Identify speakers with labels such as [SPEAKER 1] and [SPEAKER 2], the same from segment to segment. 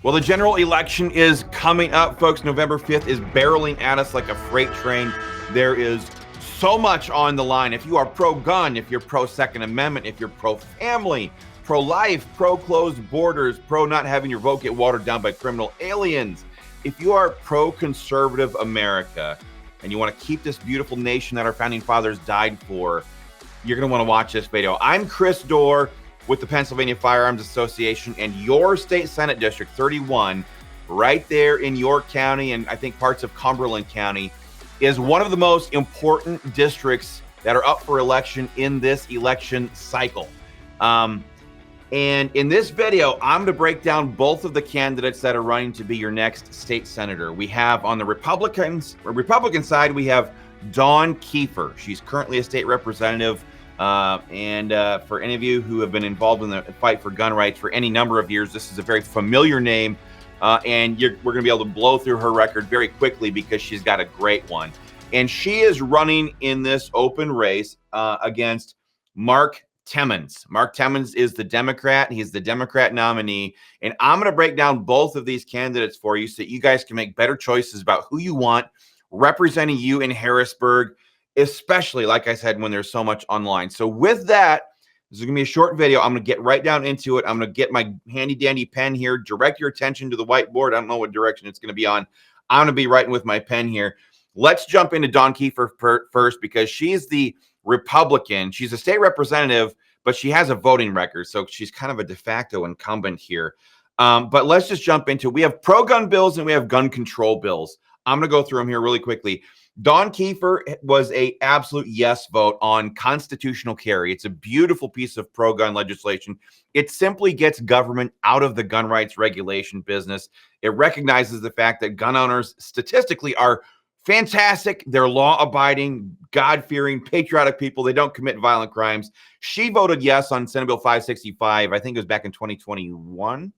[SPEAKER 1] Well, the general election is coming up, folks. November 5th is barreling at us like a freight train. There is so much on the line. If you are pro-gun, if you're pro-Second Amendment, if you're pro-family, pro-life, pro-closed borders, pro-not having your vote get watered down by criminal aliens, if you are pro-conservative America and you want to keep this beautiful nation that our founding fathers died for, you're going to want to watch this video. I'm Chris Dorr with the Pennsylvania Firearms Association, and your state Senate District 31, right there in York County and I think parts of Cumberland County, is one of the most important districts that are up for election in this election cycle. And in this video, I'm going to break down both of the candidates that are running to be your next state senator. We have on the Republican side, we have Dawn Keefer. She's currently a state representative. For any of you who have been involved in the fight for gun rights for any number of years, this is a very familiar name, and we're going to be able to blow through her record very quickly because she's got a great one. And she is running in this open race against Mark Timmons. Mark Timmons is the Democrat. He's the Democrat nominee. And I'm going to break down both of these candidates for you so that you guys can make better choices about who you want representing you in Harrisburg, especially, like I said, when there's so much online. So with that, this is going to be a short video. I'm going to get right down into it. I'm going to get my handy-dandy pen here, direct your attention to the whiteboard. I don't know what direction it's going to be on. I'm going to be writing with my pen here. Let's jump into Dawn Keefer first because she's the Republican. She's a state representative, but she has a voting record, so she's kind of a de facto incumbent here. But let's just jump into it. We have pro-gun bills and we have gun control bills. I'm going to go through them here really quickly. Dawn Keefer was an absolute yes vote on constitutional carry. It's a beautiful piece of pro-gun legislation. It simply gets government out of the gun rights regulation business. It recognizes the fact that gun owners statistically are fantastic. They're law-abiding, God-fearing, patriotic people. They don't commit violent crimes. She voted yes on Senate Bill 565. I think it was back in 2021.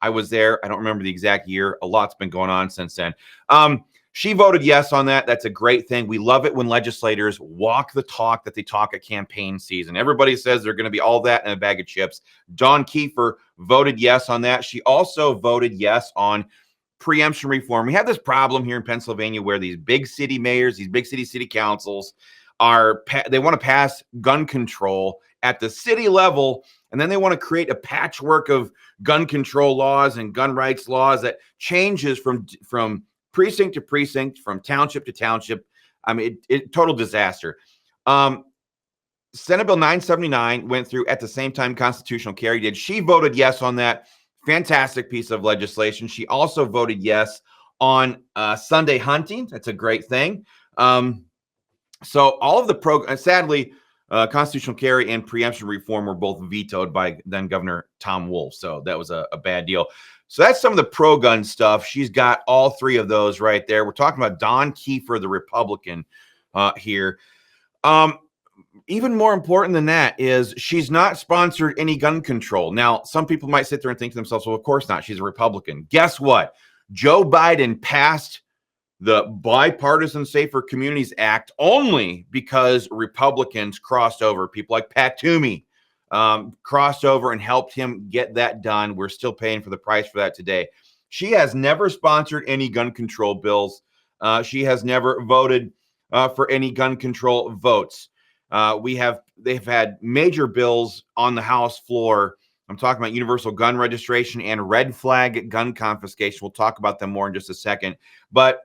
[SPEAKER 1] I was there. I don't remember the exact year. A lot's been going on since then. She voted yes on that. That's a great thing. We love it when legislators walk the talk that they talk at campaign season. Everybody says they're going to be all that in a bag of chips. Dawn Keefer voted yes on that. She also voted yes on preemption reform. We have this problem here in Pennsylvania where these big city mayors, these big city councils they want to pass gun control at the city level, and then they want to create a patchwork of gun control laws and gun rights laws that changes from precinct to precinct, from township to township. I mean, total disaster. Senate Bill 979 went through at the same time constitutional carry did. She voted yes on that. Fantastic piece of legislation. She also voted yes on Sunday hunting. That's a great thing. So all of the sadly, constitutional carry and preemption reform were both vetoed by then Governor Tom Wolf. So that was a bad deal. So that's some of the pro-gun stuff. She's got all three of those right there. We're talking about Dawn Keefer, the Republican here. Even more important than that is she's not sponsored any gun control. Now, some people might sit there and think to themselves, well, of course not. She's a Republican. Guess what? Joe Biden passed the Bipartisan Safer Communities Act only because Republicans crossed over. People like Pat Toomey crossed over and helped him get that done. We're still paying for the price for that today. She has never sponsored any gun control bills. She has never voted for any gun control votes. They've had major bills on the House floor. I'm talking about universal gun registration and red flag gun confiscation. We'll talk about them more in just a second. But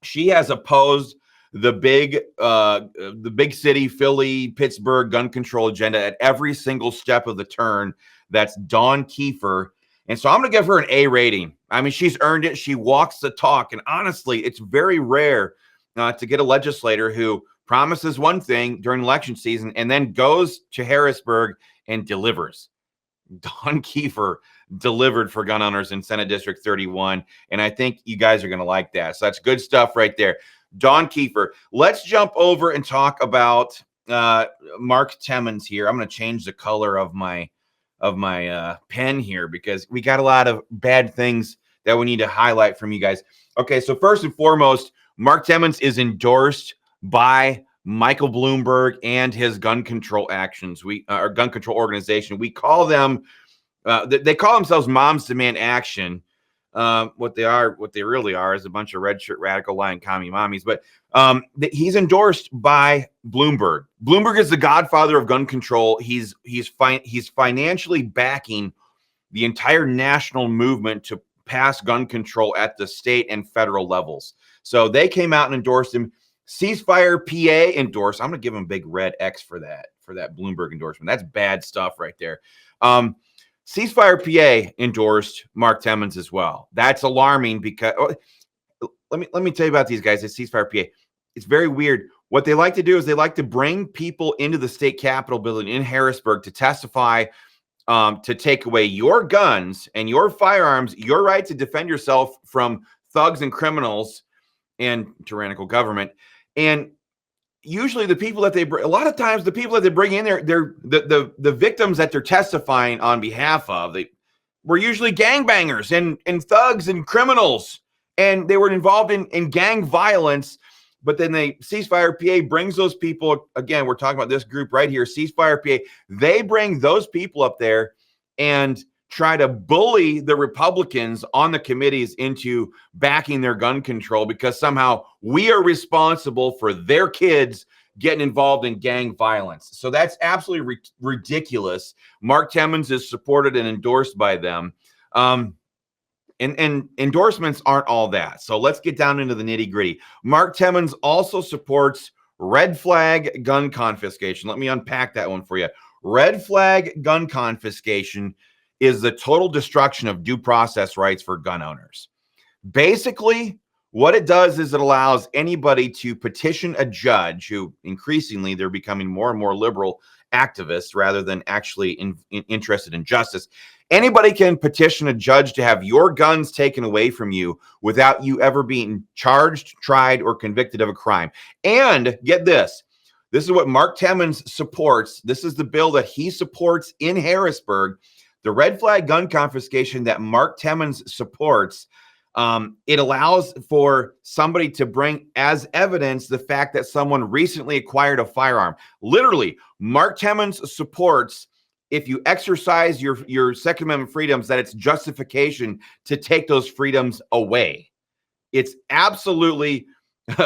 [SPEAKER 1] she has opposed the big city, Philly, Pittsburgh gun control agenda at every single step of the turn. That's Dawn Keefer. And so I'm going to give her an A rating. I mean, she's earned it. She walks the talk. And honestly, it's very rare to get a legislator who promises one thing during election season and then goes to Harrisburg and delivers. Dawn Keefer delivered for gun owners in Senate District 31. And I think you guys are going to like that. So that's good stuff right there. Dawn Keefer. Let's jump over and talk about Mark Timmons here. I'm going to change the color of my pen here because we got a lot of bad things that we need to highlight from you guys. Okay, so first and foremost, Mark Timmons is endorsed by Michael Bloomberg and his gun control actions. Our gun control organization. We call them. They call themselves Moms Demand Action. What they really are is a bunch of red shirt radical lying commie mommies. But he's endorsed by Bloomberg. Bloomberg is the godfather of gun control. He's financially backing the entire national movement to pass gun control at the state and federal levels. So they came out and endorsed him. Ceasefire PA endorsed. I'm going to give him a big red X for that Bloomberg endorsement. That's bad stuff right there. Ceasefire PA endorsed Mark Timmons as well. That's alarming because let me tell you about these guys at Ceasefire PA. It's very weird. What they like to do is they like to bring people into the state capitol building in Harrisburg to testify, to take away your guns and your firearms, your right to defend yourself from thugs and criminals and tyrannical government. And usually the people that a lot of times the people that they bring in there, they're the victims that they're testifying on behalf of, they were usually gangbangers and thugs and criminals, and they were involved in gang violence. But then Ceasefire PA brings those people, again, we're talking about this group right here, Ceasefire PA, they bring those people up there and try to bully the Republicans on the committees into backing their gun control because somehow we are responsible for their kids getting involved in gang violence. So that's absolutely ridiculous. Mark Timmons is supported and endorsed by them. And endorsements aren't all that. So let's get down into the nitty gritty. Mark Timmons also supports red flag gun confiscation. Let me unpack that one for you. Red flag gun confiscation is the total destruction of due process rights for gun owners. Basically, what it does is it allows anybody to petition a judge who increasingly they're becoming more and more liberal activists rather than actually interested in justice. Anybody can petition a judge to have your guns taken away from you without you ever being charged, tried, or convicted of a crime. And get this. This is what Mark Timmons supports. This is the bill that he supports in Harrisburg. The red flag gun confiscation that Mark Timmons supports, it allows for somebody to bring as evidence the fact that someone recently acquired a firearm. Literally, Mark Timmons supports if you exercise your Second Amendment freedoms, that it's justification to take those freedoms away. It's absolutely, like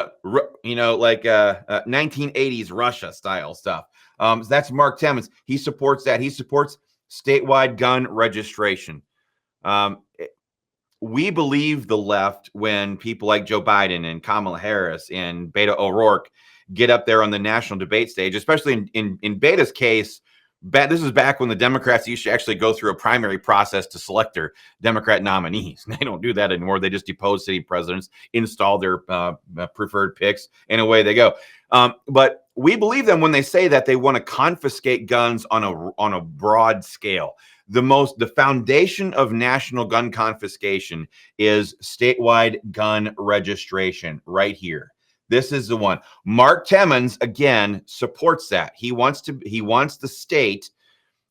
[SPEAKER 1] 1980s Russia style stuff. That's Mark Timmons. He supports that. He supports statewide gun registration. We believe the left when people like Joe Biden and Kamala Harris and Beto O'Rourke get up there on the national debate stage, especially in Beta's case. This is back when the Democrats used to actually go through a primary process to select their Democrat nominees. They don't do that anymore. They just depose city presidents, install their preferred picks, and away they go. But we believe them when they say that they want to confiscate guns on a broad scale. The foundation of national gun confiscation is statewide gun registration right here. This is the one. Mark Timmons, again, supports that. He wants the state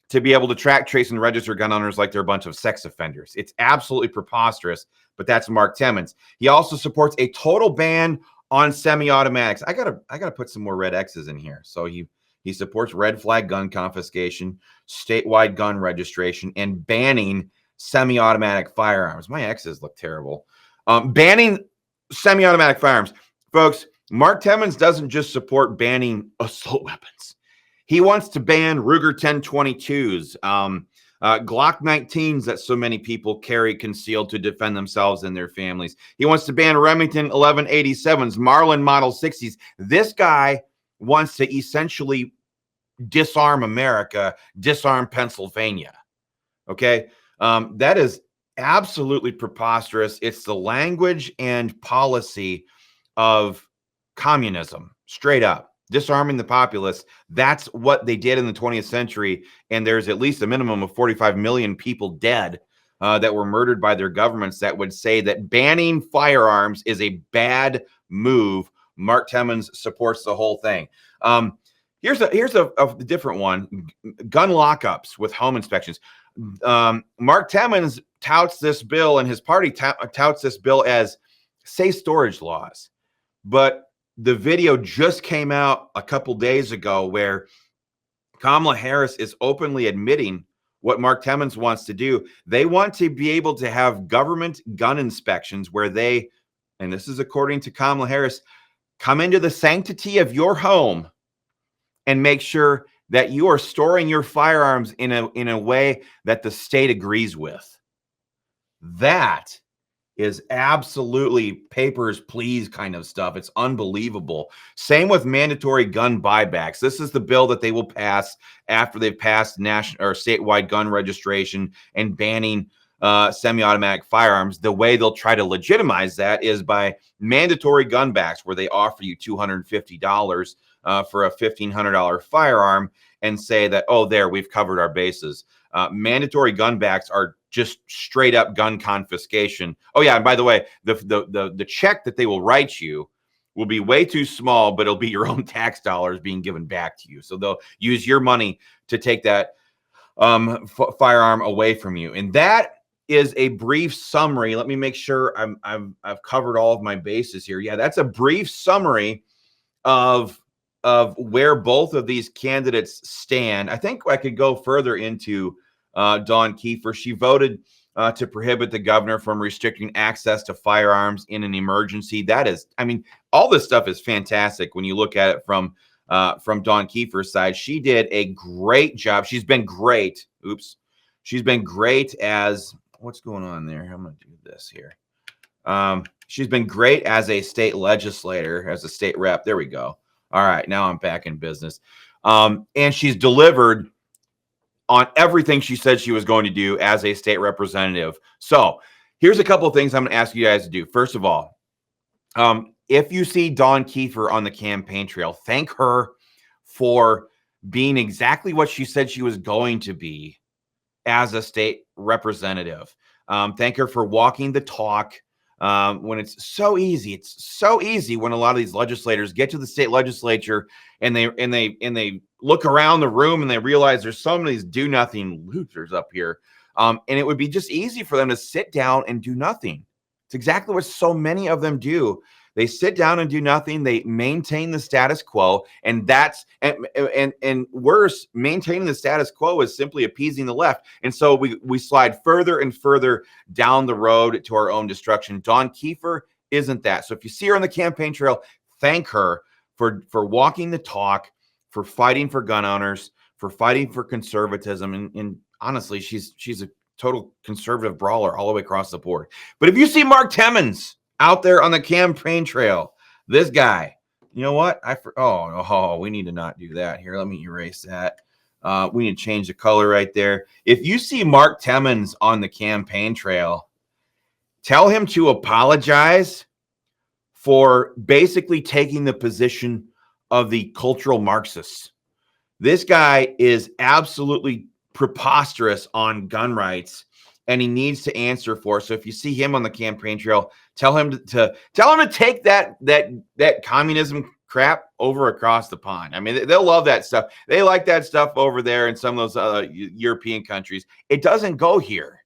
[SPEAKER 1] to be able to track, trace, and register gun owners like they're a bunch of sex offenders. It's absolutely preposterous, but that's Mark Timmons. He also supports a total ban on semi-automatics. I gotta put some more red X's in here. So he supports red flag gun confiscation, statewide gun registration, and banning semi-automatic firearms. My X's look terrible. Banning semi-automatic firearms. Folks, Mark Timmons doesn't just support banning assault weapons. He wants to ban Ruger 1022s, Glock 19s that so many people carry concealed to defend themselves and their families. He wants to ban Remington 1187s, Marlin Model 60s. This guy wants to essentially disarm America, disarm Pennsylvania. Okay? That is absolutely preposterous. It's the language and policy of communism, straight up. Disarming the populace. That's what they did in the 20th century. And there's at least a minimum of 45 million people dead that were murdered by their governments that would say that banning firearms is a bad move. Mark Timmons supports the whole thing. Here's a different one. Gun lockups with home inspections. Mark Timmons touts this bill, and his party touts this bill as safe storage laws. But the video just came out a couple days ago where Kamala Harris is openly admitting what Mark Timmons wants to do. They want to be able to have government gun inspections where they, and this is according to Kamala Harris, come into the sanctity of your home and make sure that you are storing your firearms in a way that the state agrees with. That is absolutely papers, please kind of stuff. It's unbelievable. Same with mandatory gun buybacks. This is the bill that they will pass after they've passed national or statewide gun registration and banning semi-automatic firearms. The way they'll try to legitimize that is by mandatory gun backs, where they offer you $250 for a $1,500 firearm and say that, oh, there, we've covered our bases. Mandatory gun backs are just straight up gun confiscation. Oh yeah, and by the way, the check that they will write you will be way too small, but it'll be your own tax dollars being given back to you. So they'll use your money to take that firearm away from you. And that is a brief summary. Let me make sure I've covered all of my bases here. Yeah, that's a brief summary of where both of these candidates stand. I think I could go further into Dawn Kiefer. She voted to prohibit the governor from restricting access to firearms in an emergency. That is, I mean, all this stuff is fantastic when you look at it from Dawn Kiefer's side. She did a great job. She's been great. Oops. She's been great as, what's going on there? I'm going to do this here. She's been great as a state legislator, as a state rep. There we go. All right, now I'm back in business. And she's delivered on everything she said she was going to do as a state representative. So here's a couple of things I'm going to ask you guys to do. First of all, if you see Dawn Kiefer on the campaign trail, thank her for being exactly what she said she was going to be as a state representative. Thank her for walking the talk. When it's so easy. It's so easy when a lot of these legislators get to the state legislature and they look around the room and they realize there's so many do-nothing losers up here. And it would be just easy for them to sit down and do nothing. It's exactly what so many of them do. They sit down and do nothing. They maintain the status quo, and that's and worse, maintaining the status quo is simply appeasing the left. And so we slide further and further down the road to our own destruction. Dawn Kiefer isn't that. So if you see her on the campaign trail, thank her for walking the talk, for fighting for gun owners, for fighting for conservatism, and honestly, she's a total conservative brawler all the way across the board. But if you see Mark Timmons out there on the campaign trail, this guy, you know what? We need to not do that here. Let me erase that. We need to change the color right there. If you see Mark Timmons on the campaign trail, tell him to apologize for basically taking the position of the cultural Marxists. This guy is absolutely preposterous on gun rights, and he needs to answer for it. So if you see him on the campaign trail, tell him to take that communism crap over across the pond. I mean, they'll love that stuff. They like that stuff over there in some of those European countries. It doesn't go here.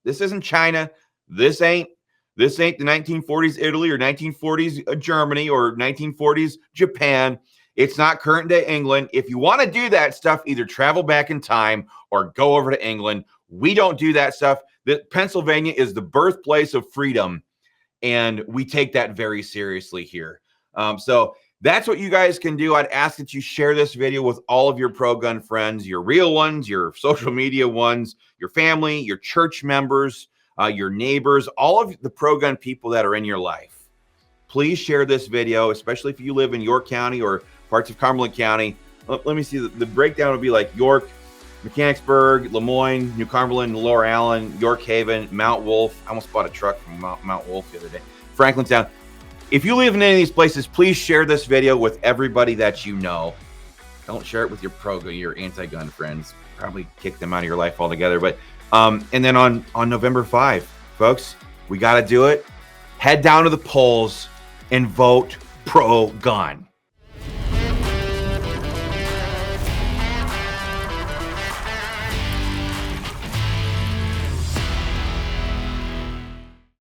[SPEAKER 1] This isn't China. This ain't the 1940s Italy or 1940s Germany or 1940s Japan. It's not current day England. If you want to do that stuff, either travel back in time or go over to England. We don't do that stuff. Pennsylvania is the birthplace of freedom, and we take that very seriously here. So that's what you guys can do. I'd ask that you share this video with all of your pro-gun friends, your real ones, your social media ones, your family, your church members, your neighbors, all of the pro-gun people that are in your life. Please share this video, especially if you live in York County or parts of Cumberland County. Let me see. The breakdown would be like York, Mechanicsburg, Lemoyne, New Cumberland, Lower Allen, York Haven, Mount Wolf. I almost bought a truck from Mount Wolf the other day. Franklintown. If you live in any of these places, please share this video with everybody that you know. Don't share it with your anti-gun friends. Probably kick them out of your life altogether. But and then on November 5, folks, we got to do it. Head down to the polls and vote pro-gun.